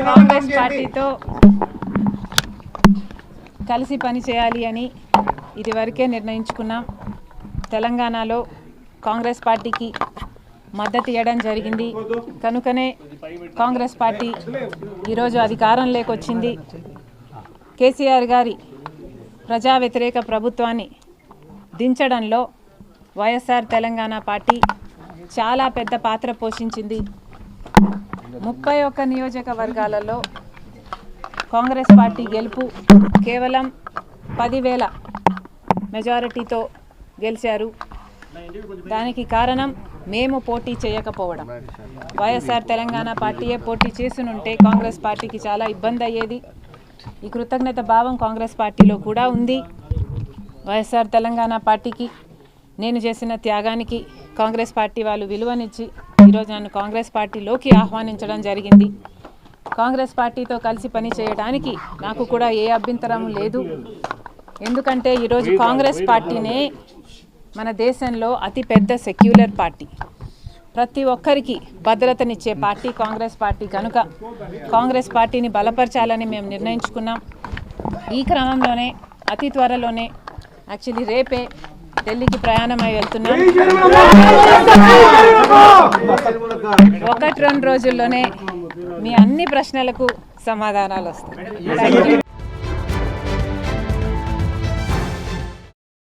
కాంగ్రెస్ పార్టీతో కలిసి పని చేయాలి అని ఇదివరకే నిర్ణయించుకున్నాం. తెలంగాణలో కాంగ్రెస్ పార్టీకి మద్దతు ఇవ్వడం జరిగింది. కనుకనే కాంగ్రెస్ పార్టీ ఈరోజు అధికారంలోకి వచ్చింది. కేసీఆర్ గారి ప్రజా వ్యతిరేక ప్రభుత్వాన్ని దించడంలో వైఎస్ఆర్ తెలంగాణ పార్టీ చాలా పెద్ద పాత్ర పోషించింది. 31 నియోజకవర్గాలలో కాంగ్రెస్ పార్టీ గెలుపు కేవలం 10,000 మెజారిటీతో గెలిచారు. దానికి కారణం మేము పోటీ చేయకపోవడం. వైఎస్ఆర్ తెలంగాణ పార్టీయే పోటీ చేసినుంటే కాంగ్రెస్ పార్టీకి చాలా ఇబ్బంది అయ్యేది. ఈ కృతజ్ఞత భావం కాంగ్రెస్ పార్టీలో కూడా ఉంది. వైఎస్ఆర్ తెలంగాణ పార్టీకి నేను చేసిన త్యాగానికి కాంగ్రెస్ పార్టీ వాళ్ళు విలువనిచ్చి ఈరోజు నన్ను కాంగ్రెస్ పార్టీలోకి ఆహ్వానించడం జరిగింది. కాంగ్రెస్ పార్టీతో కలిసి పని చేయడానికి నాకు కూడా ఏ అభ్యంతరం లేదు. ఎందుకంటే ఈరోజు కాంగ్రెస్ పార్టీనే మన దేశంలో అతిపెద్ద సెక్యులర్ పార్టీ, ప్రతి ఒక్కరికి భద్రతనిచ్చే పార్టీ కాంగ్రెస్ పార్టీ. కనుక కాంగ్రెస్ పార్టీని బలపరచాలని మేము నిర్ణయించుకున్నాం. ఈ క్రమంలోనే అతి త్వరలోనే యాక్చువల్లీ రేపే ఢిల్లీకి ప్రయాణమై వెళ్తున్నాం. 1-2 రోజుల్లోనే మీ అన్ని ప్రశ్నలకు సమాధానాలు వస్తాయి.